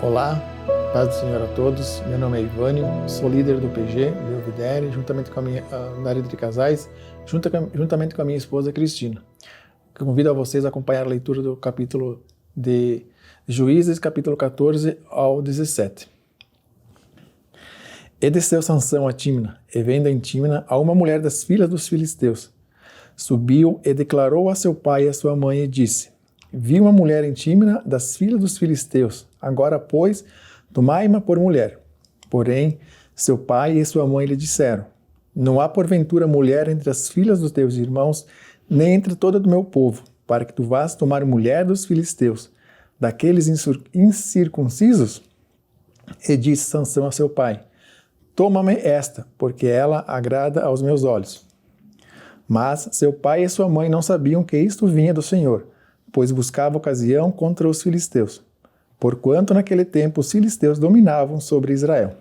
Olá, paz do Senhor a todos. Meu nome é Ivânio, sou líder do PG, Belvedere, juntamente com a minha na área de casais, juntamente com a minha esposa Cristina. Eu convido a vocês a acompanhar a leitura do capítulo de Juízes, capítulo 14 ao 17. E desceu Sansão a Tímina, e vendo em Tímina a uma mulher das filhas dos filisteus. Subiu e declarou a seu pai e a sua mãe e disse: Vi uma mulher em Tímina das filhas dos filisteus. Agora, pois, tomai-ma por mulher. Porém, seu pai e sua mãe lhe disseram: Não há porventura mulher entre as filhas dos teus irmãos, nem entre todo o meu povo, para que tu vás tomar mulher dos filisteus, daqueles incircuncisos? E disse Sansão a seu pai: Toma-me esta, porque ela agrada aos meus olhos. Mas seu pai e sua mãe não sabiam que isto vinha do Senhor, pois buscava ocasião contra os filisteus, porquanto naquele tempo os filisteus dominavam sobre Israel.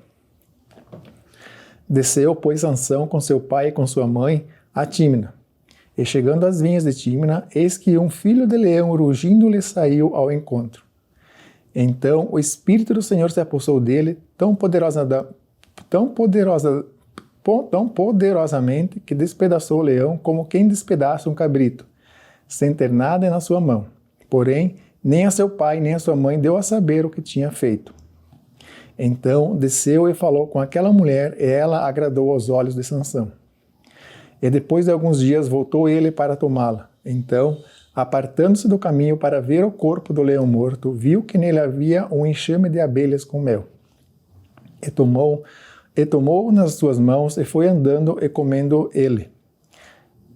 Desceu, pois, Sansão com seu pai e com sua mãe a Tímina. E chegando às vinhas de Tímina, eis que um filho de leão rugindo lhe saiu ao encontro. Então o Espírito do Senhor se apossou dele tão poderosamente que despedaçou o leão como quem despedaça um cabrito, sem ter nada na sua mão. Porém, nem a seu pai nem a sua mãe deu a saber o que tinha feito. Então desceu e falou com aquela mulher, e ela agradou aos olhos de Sansão. E depois de alguns dias voltou ele para tomá-la. Então, apartando-se do caminho para ver o corpo do leão morto, viu que nele havia um enxame de abelhas com mel. E tomou nas suas mãos e foi andando e comendo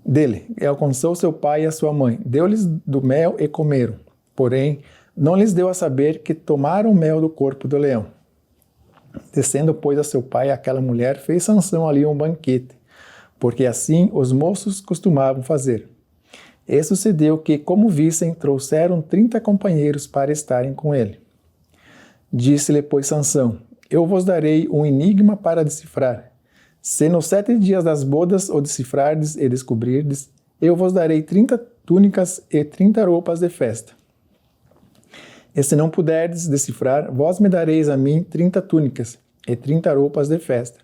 dele, e alcançou seu pai e a sua mãe, deu-lhes do mel e comeram. Porém, não lhes deu a saber que tomaram mel do corpo do leão. Descendo, pois, a seu pai, aquela mulher fez Sansão ali um banquete, porque assim os moços costumavam fazer. E sucedeu que, como vissem, trouxeram 30 companheiros para estarem com ele. Disse-lhe, pois, Sansão: Eu vos darei um enigma para decifrar. Se nos 7 dias das bodas o decifrardes e descobrirdes, eu vos darei 30 túnicas e 30 roupas de festa. E se não puderdes decifrar, vós me dareis a mim 30 túnicas e 30 roupas de festa.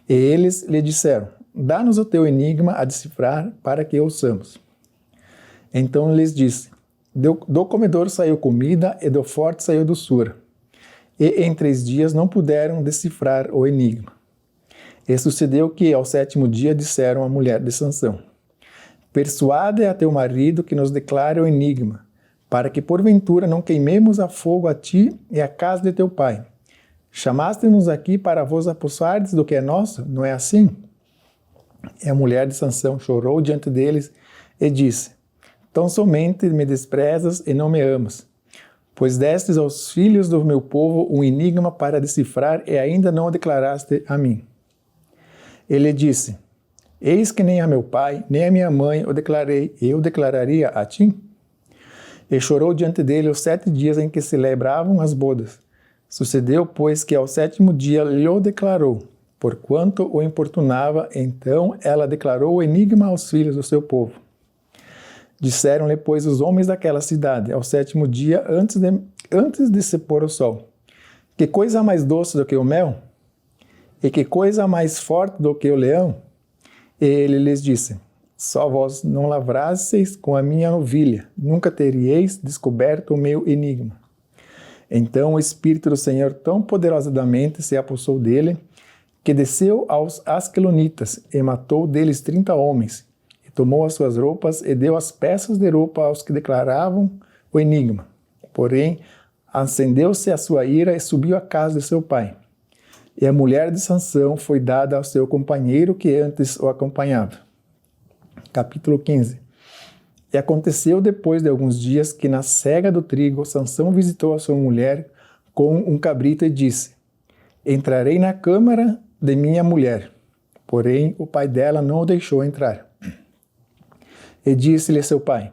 E eles lhe disseram: Dá-nos o teu enigma a decifrar, para que ouçamos. Então lhes disse: Do comedor saiu comida, e do forte saiu doçura. E em 3 dias não puderam decifrar o enigma. E sucedeu que, ao 7º dia, disseram à mulher de Sansão: Persuade a teu marido que nos declare o enigma, para que porventura não queimemos a fogo a ti e a casa de teu pai. Chamaste-nos aqui para vos apossardes do que é nosso, não é assim? E a mulher de Sansão chorou diante deles e disse: Tão somente me desprezas e não me amas, pois destes aos filhos do meu povo um enigma para decifrar e ainda não o declaraste a mim. Ele disse: Eis que nem a meu pai, nem a minha mãe o declarei, eu declararia a ti? E chorou diante dele os 7 dias em que se celebravam as bodas. Sucedeu, pois, que ao 7º dia lhe o declarou, porquanto o importunava. Então ela declarou o enigma aos filhos do seu povo. Disseram-lhe, pois, os homens daquela cidade, ao 7º dia, antes de se pôr o sol: Que coisa mais doce do que o mel? E que coisa mais forte do que o leão? E ele lhes disse: Só vós não lavrasseis com a minha novilha, nunca teríeis descoberto o meu enigma. Então o Espírito do Senhor tão poderosamente se apossou dele, que desceu aos asquelonitas e matou deles 30 homens, e tomou as suas roupas e deu as peças de roupa aos que declaravam o enigma. Porém, acendeu-se a sua ira e subiu à casa de seu pai. E a mulher de Sansão foi dada ao seu companheiro que antes o acompanhava. Capítulo 15. E aconteceu depois de alguns dias que na cega do trigo Sansão visitou a sua mulher com um cabrito e disse: Entrarei na câmara de minha mulher. Porém o pai dela não o deixou entrar. E disse-lhe seu pai: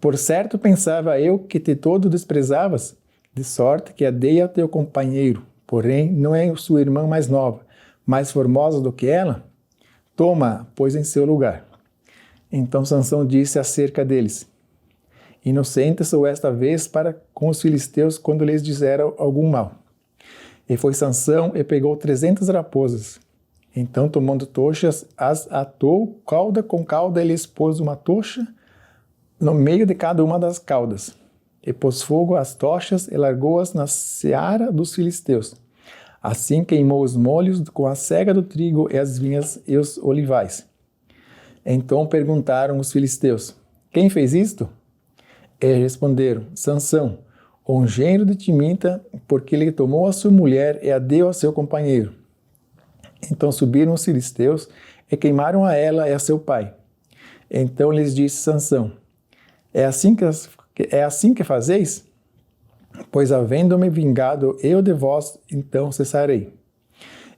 Por certo pensava eu que te todo desprezavas, de sorte que a dei a teu companheiro. Porém, não é sua irmã mais nova, mais formosa do que ela? Toma-a, pois, em seu lugar. Então Sansão disse acerca deles: Inocente sou esta vez para com os filisteus quando lhes disseram algum mal. E foi Sansão e pegou 300 raposas. Então, tomando tochas, as atou cauda com cauda, ele expôs uma tocha no meio de cada uma das caudas. E pôs fogo às tochas e largou-as na seara dos filisteus. Assim queimou os molhos com a cega do trigo e as vinhas e os olivais. Então perguntaram os filisteus: quem fez isto? E responderam: Sansão, o engenheiro de Timita, porque ele tomou a sua mulher e a deu a seu companheiro. Então subiram os filisteus e queimaram a ela e a seu pai. Então lhes disse Sansão: é assim que fazeis? Pois havendo-me vingado eu de vós, então cessarei.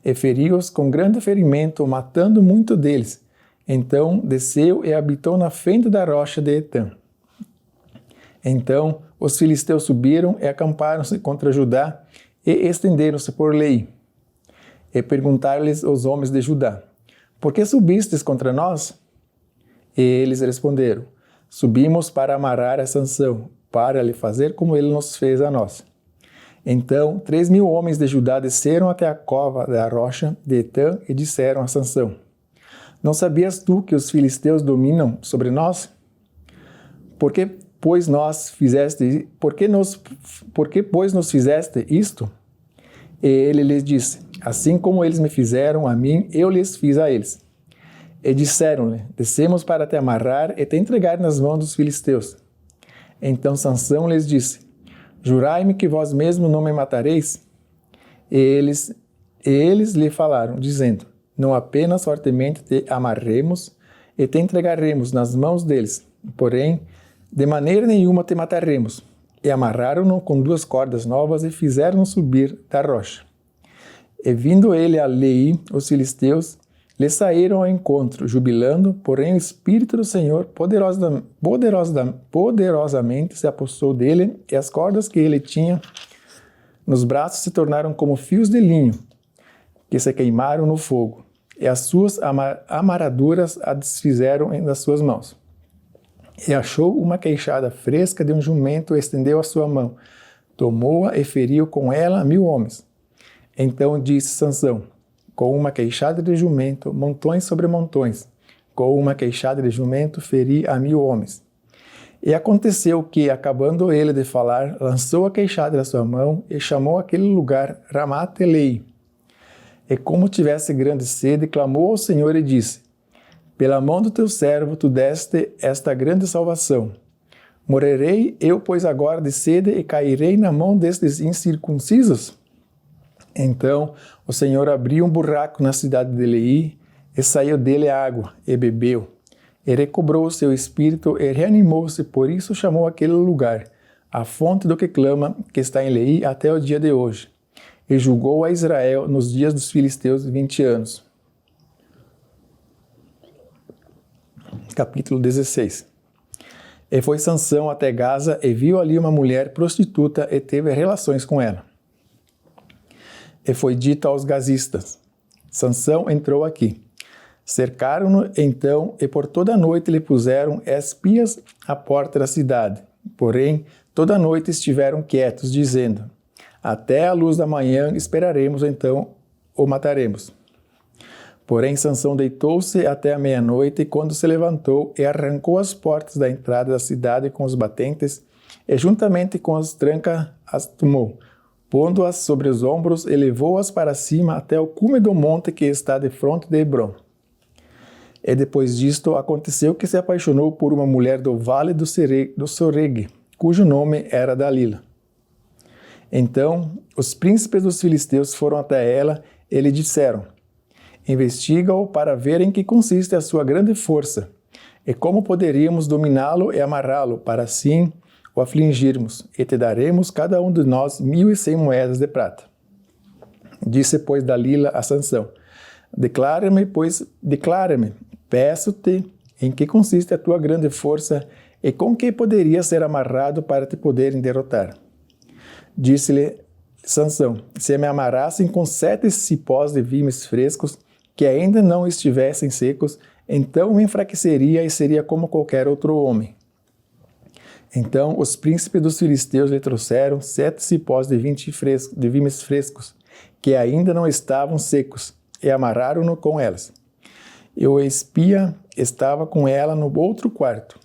E feri-os com grande ferimento, matando muito deles. Então desceu e habitou na frente da rocha de Etã. Então os filisteus subiram e acamparam-se contra Judá e estenderam-se por Lei. E perguntaram-lhes os homens de Judá: por que subistes contra nós? E eles responderam: subimos para amarrar a Sansão, para lhe fazer como ele nos fez a nós. Então 3.000 homens de Judá desceram até a cova da rocha de Etã e disseram a Sansão: não sabias tu que os filisteus dominam sobre nós? Por que, pois, nos fizeste isto? E ele lhes disse: assim como eles me fizeram a mim, eu lhes fiz a eles. E disseram-lhe: descemos para te amarrar e te entregar nas mãos dos filisteus. Então Sansão lhes disse: jurai-me que vós mesmos não me matareis. E eles lhe falaram, dizendo: não apenas fortemente te amarremos e te entregaremos nas mãos deles, porém, de maneira nenhuma te mataremos. E amarraram-no com 2 cordas novas e fizeram-no subir da rocha. E vindo ele a Lei, os filisteus lhe saíram ao encontro, jubilando, porém o Espírito do Senhor poderosamente se apossou dele, e as cordas que ele tinha nos braços se tornaram como fios de linho, que se queimaram no fogo, e as suas amarraduras a desfizeram das suas mãos. E achou uma queixada fresca de um jumento e estendeu a sua mão, tomou-a e feriu com ela 1.000 homens. Então disse Sansão: com uma queixada de jumento, montões sobre montões, com uma queixada de jumento, feri a 1.000 homens. E aconteceu que, acabando ele de falar, lançou a queixada da sua mão e chamou aquele lugar Ramat-Elei. E como tivesse grande sede, clamou ao Senhor e disse: pela mão do teu servo tu deste esta grande salvação. Morrerei eu, pois, agora de sede e cairei na mão destes incircuncisos? Então o Senhor abriu um buraco na cidade de Elei, e saiu dele a água, e bebeu. E recobrou o seu espírito e reanimou-se, por isso chamou aquele lugar a fonte do que clama, que está em Elei até o dia de hoje. E julgou a Israel nos dias dos filisteus 20 anos. Capítulo 16. E foi Sansão até Gaza e viu ali uma mulher prostituta e teve relações com ela. E foi dito aos gazistas: Sansão entrou aqui. Cercaram-no então e por toda a noite lhe puseram espias à porta da cidade. Porém, toda a noite estiveram quietos, dizendo: até a luz da manhã esperaremos, então o mataremos. Porém, Sansão deitou-se até a meia-noite, e quando se levantou, e arrancou as portas da entrada da cidade com os batentes, e juntamente com as trancas as tomou, pondo-as sobre os ombros, e levou-as para cima até o cume do monte que está defronte de Hebrom. E depois disto, aconteceu que se apaixonou por uma mulher do vale do Soregue, cujo nome era Dalila. Então, os príncipes dos filisteus foram até ela e lhe disseram: investiga-o para ver em que consiste a sua grande força, e como poderíamos dominá-lo e amarrá-lo, para assim o afligirmos, e te daremos cada um de nós 1.100 moedas de prata. Disse, pois, Dalila a Sansão: declara-me, peço-te, em que consiste a tua grande força, e com que poderia ser amarrado para te poderem derrotar. Disse-lhe Sansão: se me amarrassem com 7 cipós de vimes frescos, que ainda não estivessem secos, então me enfraqueceria e seria como qualquer outro homem. Então os príncipes dos filisteus lhe trouxeram 7 cipós de vimes frescos, que ainda não estavam secos, e amarraram-no com elas. E o espia estava com ela no outro quarto.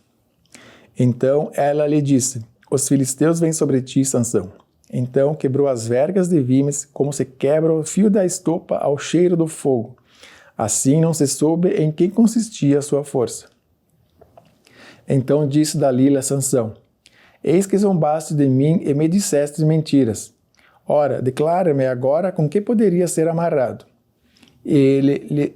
Então ela lhe disse: os filisteus vêm sobre ti, Sansão. Então quebrou as vergas de vimes, como se quebra o fio da estopa ao cheiro do fogo. Assim não se soube em que consistia a sua força. Então disse Dalila a Sansão: eis que zombaste de mim e me disseste mentiras. Ora, declara-me agora com que poderia ser amarrado. E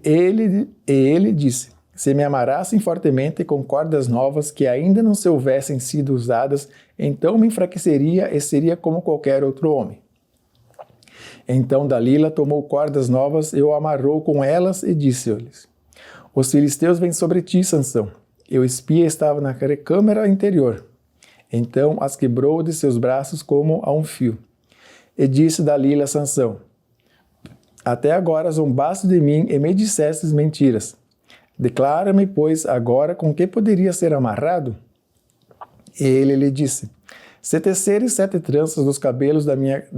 ele disse: se me amarrassem fortemente com cordas novas que ainda não se houvessem sido usadas, então me enfraqueceria e seria como qualquer outro homem. Então Dalila tomou cordas novas e o amarrou com elas e disse-lhes: os filisteus vêm sobre ti, Sansão. E o espia estava na recâmara interior. Então as quebrou de seus braços como a um fio. E disse Dalila a Sansão: até agora zombaste de mim e me dissestes mentiras. Declara-me, pois, agora com que poderia ser amarrado? E ele lhe disse: se teceres 7 tranças dos cabelos da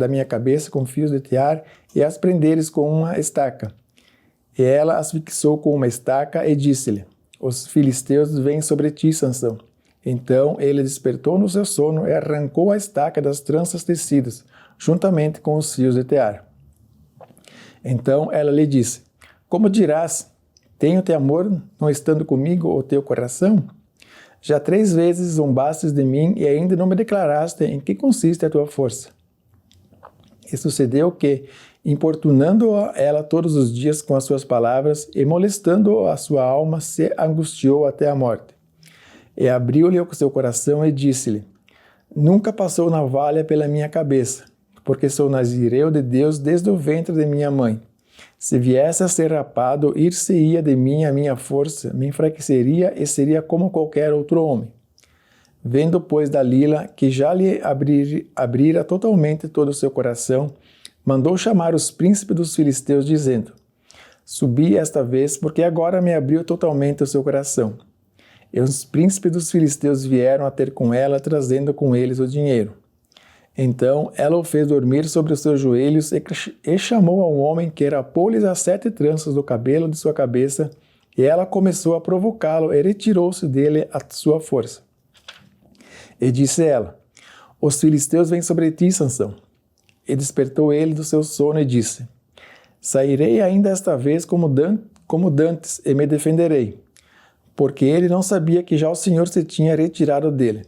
minha cabeça com fios de tear e as prenderes com uma estaca. E ela as fixou com uma estaca e disse-lhe: os filisteus vêm sobre ti, Sansão. Então ele despertou no seu sono e arrancou a estaca das tranças tecidas, juntamente com os fios de tear. Então ela lhe disse: como dirás, tenho-te amor, não estando comigo o teu coração? Já 3 vezes zombastes de mim e ainda não me declaraste em que consiste a tua força. E sucedeu que, importunando ela todos os dias com as suas palavras e molestando a sua alma, se angustiou até a morte. E abriu-lhe o seu coração e disse-lhe: nunca passou navalha pela minha cabeça, porque sou nazireu de Deus desde o ventre de minha mãe. Se viesse a ser rapado, ir-se-ia de mim a minha força, me enfraqueceria e seria como qualquer outro homem. Vendo, pois, Dalila que já lhe abrira totalmente todo o seu coração, mandou chamar os príncipes dos filisteus, dizendo: subi esta vez, porque agora me abriu totalmente o seu coração. E os príncipes dos filisteus vieram a ter com ela, trazendo com eles o dinheiro. Então ela o fez dormir sobre os seus joelhos e chamou a um homem que rapou-lhes as 7 tranças do cabelo de sua cabeça, e ela começou a provocá-lo e retirou-se dele a sua força. E disse ela: os filisteus vêm sobre ti, Sansão. E despertou ele do seu sono e disse: sairei ainda esta vez como dantes e me defenderei, porque ele não sabia que já o Senhor se tinha retirado dele.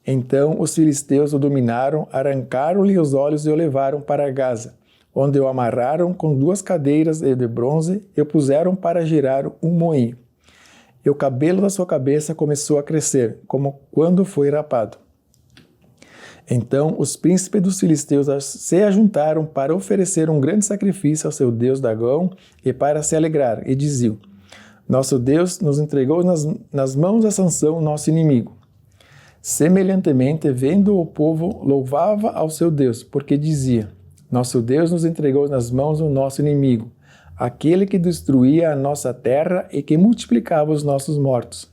Então os filisteus o dominaram, arrancaram-lhe os olhos e o levaram para Gaza, onde o amarraram com 2 cadeiras de bronze e o puseram para girar um moinho. E o cabelo da sua cabeça começou a crescer, como quando foi rapado. Então os príncipes dos filisteus se ajuntaram para oferecer um grande sacrifício ao seu deus Dagão e para se alegrar, e diziam: nosso Deus nos entregou nas mãos a Sansão, nosso inimigo. Semelhantemente, vendo o povo, louvava ao seu Deus, porque dizia: nosso Deus nos entregou nas mãos do nosso inimigo, aquele que destruía a nossa terra e que multiplicava os nossos mortos.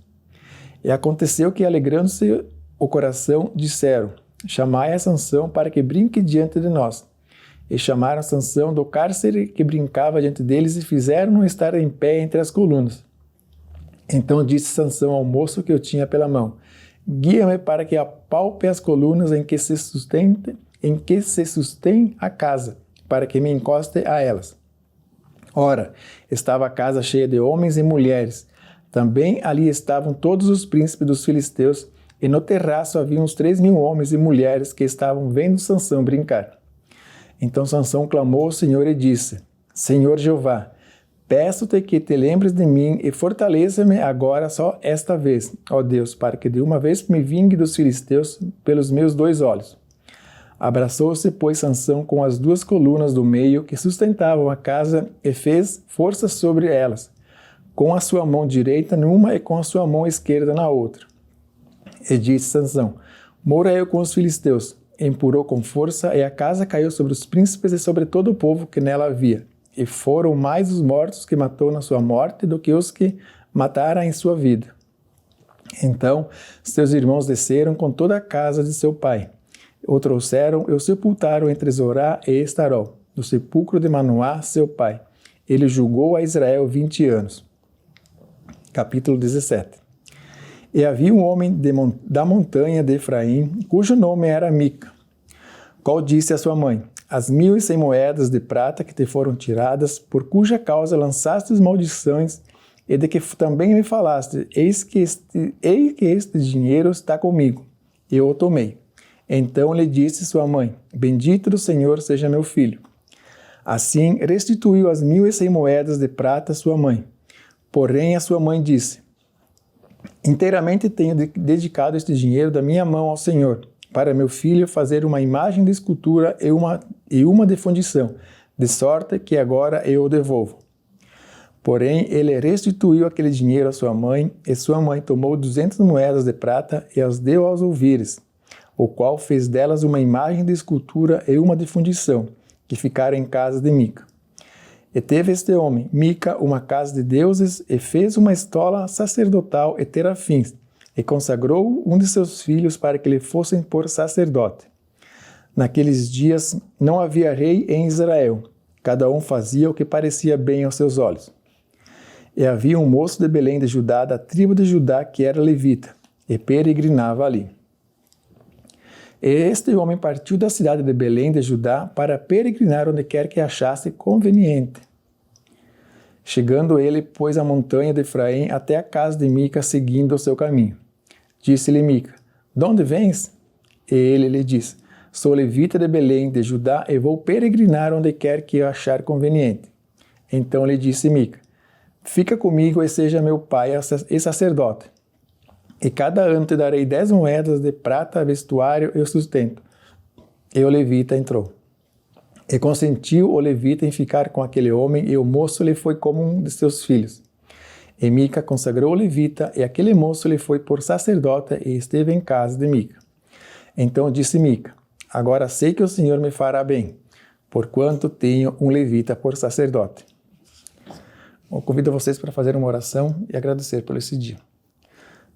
E aconteceu que, alegrando-se o coração, disseram: chamai a Sansão para que brinque diante de nós. E chamaram Sansão do cárcere que brincava diante deles e fizeram-no estar em pé entre as colunas. Então disse Sansão ao moço que o tinha pela mão: guia-me para que apalpe as colunas em que se sustém a casa, para que me encoste a elas. Ora, estava a casa cheia de homens e mulheres. Também ali estavam todos os príncipes dos filisteus, e no terraço havia uns 3.000 homens e mulheres que estavam vendo Sansão brincar. Então Sansão clamou ao Senhor e disse: Senhor Jeová, peço-te que te lembres de mim e fortaleça-me agora só esta vez, ó Deus, para que de uma vez me vingue dos filisteus pelos meus 2 olhos. Abraçou-se, pois, Sansão com as 2 colunas do meio que sustentavam a casa e fez força sobre elas, com a sua mão direita numa e com a sua mão esquerda na outra. E disse Sansão: mora eu com os filisteus. Empurrou com força e a casa caiu sobre os príncipes e sobre todo o povo que nela havia. E foram mais os mortos que matou na sua morte do que os que matara em sua vida. Então seus irmãos desceram com toda a casa de seu pai. O trouxeram e o sepultaram entre Zorá e Estarol. no sepulcro de Manoá, seu pai. Ele julgou a Israel 20 anos. Capítulo 17. E havia um homem da montanha de Efraim, cujo nome era Mica, qual disse à sua mãe: As 1.100 moedas de prata que te foram tiradas, por cuja causa lançastes maldições, e de que também me falaste, eis que este dinheiro está comigo. Eu o tomei. Então lhe disse sua mãe: Bendito do Senhor seja meu filho. Assim restituiu as 1.100 moedas de prata à sua mãe. Porém a sua mãe disse: Inteiramente tenho dedicado este dinheiro da minha mão ao Senhor, para meu filho fazer uma imagem de escultura e uma de fundição, de sorte que agora eu o devolvo. Porém, ele restituiu aquele dinheiro à sua mãe, e sua mãe tomou 200 moedas de prata e as deu aos ouvires, o qual fez delas uma imagem de escultura e uma de fundição, que ficaram em casa de Mica. E teve este homem, Mica, uma casa de deuses, e fez uma estola sacerdotal e terafins, e consagrou um de seus filhos para que lhe fossem por sacerdote. Naqueles dias não havia rei em Israel, cada um fazia o que parecia bem aos seus olhos. E havia um moço de Belém de Judá, da tribo de Judá, que era levita, e peregrinava ali. E este homem partiu da cidade de Belém de Judá para peregrinar onde quer que achasse conveniente. Chegando ele, pôs a montanha de Efraim até a casa de Mica, seguindo o seu caminho. Disse-lhe Mica: De onde vens? E ele lhe disse: Sou levita de Belém de Judá e vou peregrinar onde quer que eu achar conveniente. Então lhe disse Mica: Fica comigo e seja meu pai e sacerdote. E cada ano te darei 10 moedas de prata, vestuário e o sustento. E o levita entrou. E consentiu o levita em ficar com aquele homem, e o moço lhe foi como um de seus filhos. E Mica consagrou o levita, e aquele moço lhe foi por sacerdote, e esteve em casa de Mica. Então disse Mica: Agora sei que o Senhor me fará bem, porquanto tenho um levita por sacerdote. Eu convido vocês para fazer uma oração e agradecer por esse dia.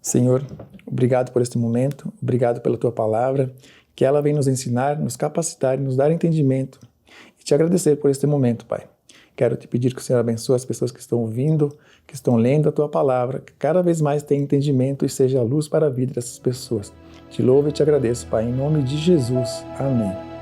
Senhor, obrigado por este momento, obrigado pela Tua palavra, que ela vem nos ensinar, nos capacitar e nos dar entendimento. E te agradecer por este momento, Pai. Quero te pedir que o Senhor abençoe as pessoas que estão ouvindo, que estão lendo a Tua palavra, que cada vez mais tenha entendimento e seja a luz para a vida dessas pessoas. Te louvo e te agradeço, Pai, em nome de Jesus. Amém.